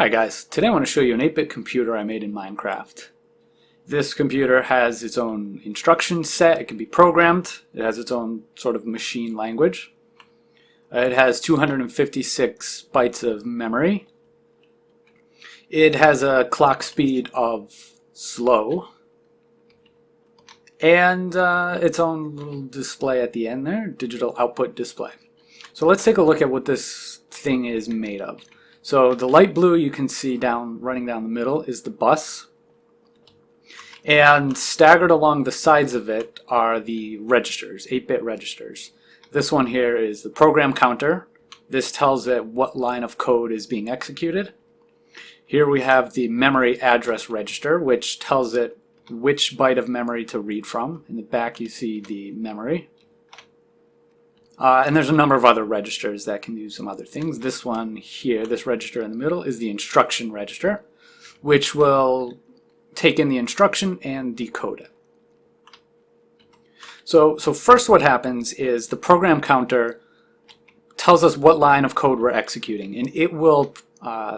Hi guys, today I want to show you an 8-bit computer I made in Minecraft. This computer has its own instruction set, it can be programmed, it has its own sort of machine language. It has 256 bytes of memory. It has a clock speed of slow. And its own little display at the end there, digital output display. So let's take a look at what this thing is made of. So the light blue you can see running down the middle is the bus. And staggered along the sides of it are the registers, 8-bit registers. This one here is the program counter. This tells it what line of code is being executed. Here we have the memory address register, which tells it which byte of memory to read from. In the back you see the memory. And there's a number of other registers that can do some other things. This one here, this register in the middle, is the instruction register, which will take in the instruction and decode it. So first what happens is the program counter tells us what line of code we're executing, and it will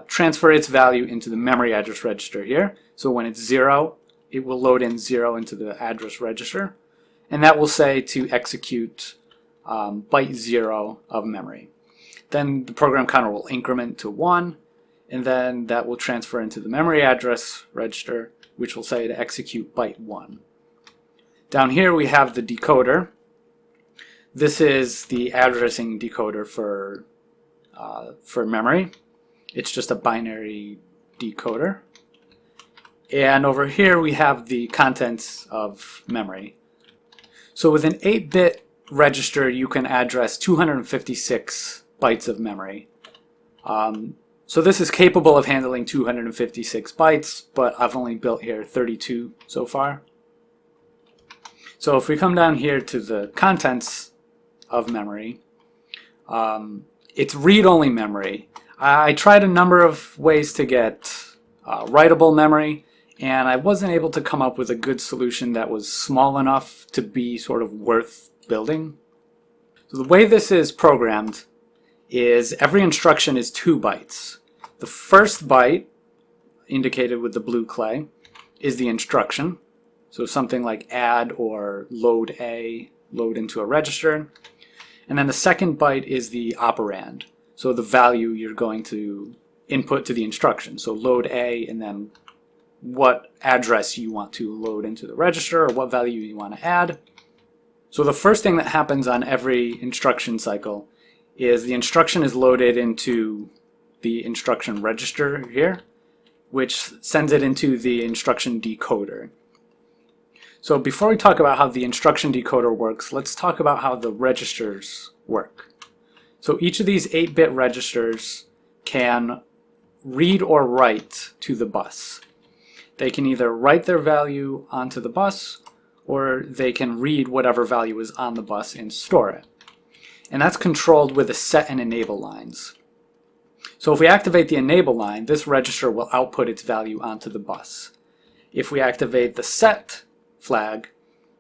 transfer its value into the memory address register here. So when it's 0, it will load in 0 into the address register, and that will say to execute byte 0 of memory. Then the program counter will increment to 1, and then that will transfer into the memory address register, which will say to execute byte 1. Down here we have the decoder. This is the addressing decoder for memory. It's just a binary decoder. And over here we have the contents of memory. So with an 8-bit register you can address 256 bytes of memory. So this is capable of handling 256 bytes, but I've only built here 32 so far. So if we come down here to the contents of memory, it's read-only memory. I tried a number of ways to get writable memory, and I wasn't able to come up with a good solution that was small enough to be sort of worth building. So the way this is programmed is every instruction is 2 bytes. The first byte, indicated with the blue clay, is the instruction. So something like add or load A, load into a register. And then the second byte is the operand. So the value you're going to input to the instruction. So load A and then what address you want to load into the register or what value you want to add. So the first thing that happens on every instruction cycle is the instruction is loaded into the instruction register here, which sends it into the instruction decoder. So before we talk about how the instruction decoder works, let's talk about how the registers work. So each of these 8-bit registers can read or write to the bus. They can either write their value onto the bus, or they can read whatever value is on the bus and store it. And that's controlled with the set and enable lines. So if we activate the enable line, this register will output its value onto the bus. If we activate the set flag,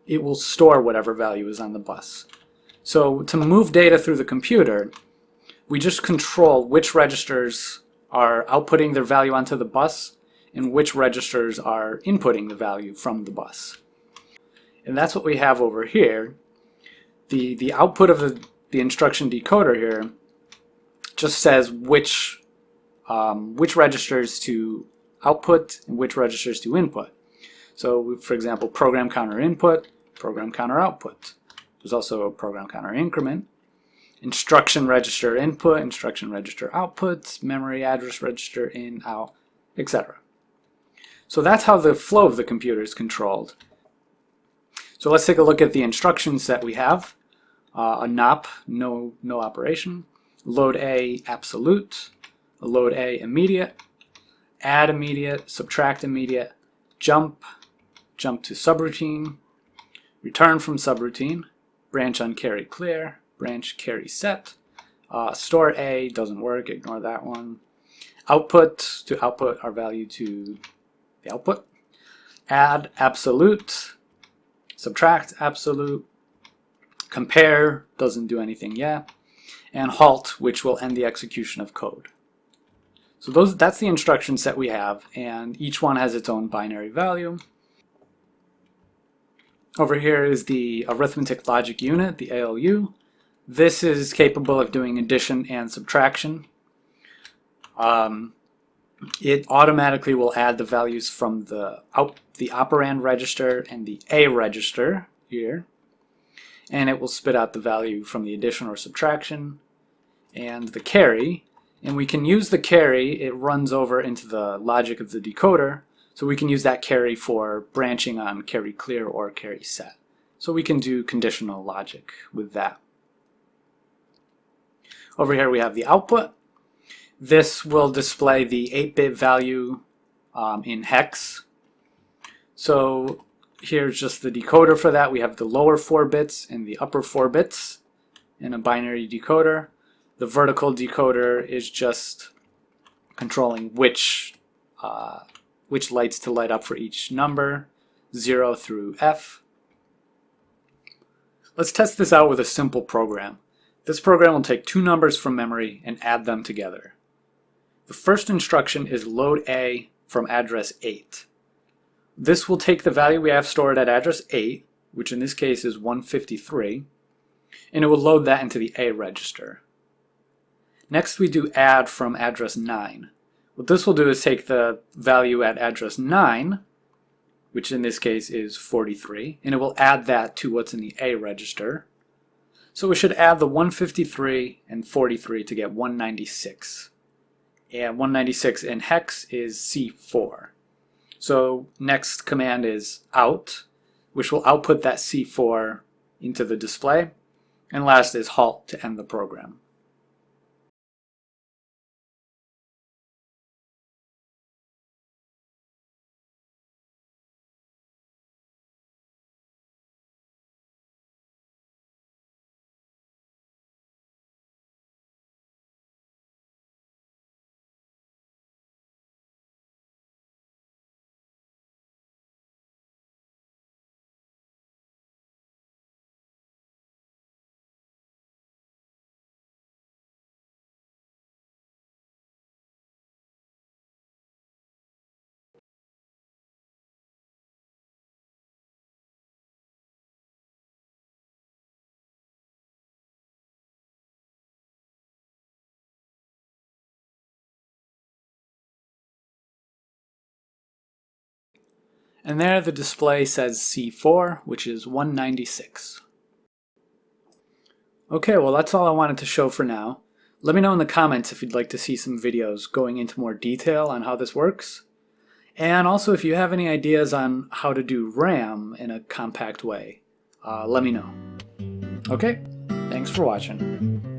it will store whatever value is on the bus. So to move data through the computer, we just control which registers are outputting their value onto the bus and which registers are inputting the value from the bus. And that's what we have over here. The output of the instruction decoder here just says which registers to output and which registers to input. So for example, program counter input, program counter output. There's also a program counter increment, instruction register input, instruction register output, memory address register in, out, etc. So that's how the flow of the computer is controlled. So let's take a look at the instruction set we have. A NOP, no operation, load A absolute, a load A immediate, add immediate, subtract immediate, jump to subroutine, return from subroutine, branch uncarry clear, branch carry set, store A doesn't work, ignore that one, output to output our value to the output, add absolute, subtract absolute, compare doesn't do anything yet, and halt, which will end the execution of code. So that's the instruction set we have, and each one has its own binary value. Over here is the arithmetic logic unit, the ALU. This is capable of doing addition and subtraction. It automatically will add the values from the operand register and the A register here, and it will spit out the value from the addition or subtraction and the carry. And we can use the carry, it runs over into the logic of the decoder, so we can use that carry for branching on carry clear or carry set. So we can do conditional logic with that. Over here we have the output. This will display the 8-bit value in hex. So here's just the decoder for that. We have the lower 4 bits and the upper 4 bits in a binary decoder. The vertical decoder is just controlling which lights to light up for each number, 0 through F. Let's test this out with a simple program. This program will take 2 numbers from memory and add them together. The first instruction is load A from address 8. This will take the value we have stored at address 8, which in this case is 153, and it will load that into the A register. Next we do add from address 9. What this will do is take the value at address 9, which in this case is 43, and it will add that to what's in the A register. So we should add the 153 and 43 to get 196. And 196 in hex is C4. So next command is out, which will output that C4 into the display. And last is halt to end the program. And there the display says C4, which is 196. Okay, well that's all I wanted to show for now. Let me know in the comments if you'd like to see some videos going into more detail on how this works. And also if you have any ideas on how to do RAM in a compact way, let me know. Okay, thanks for watching.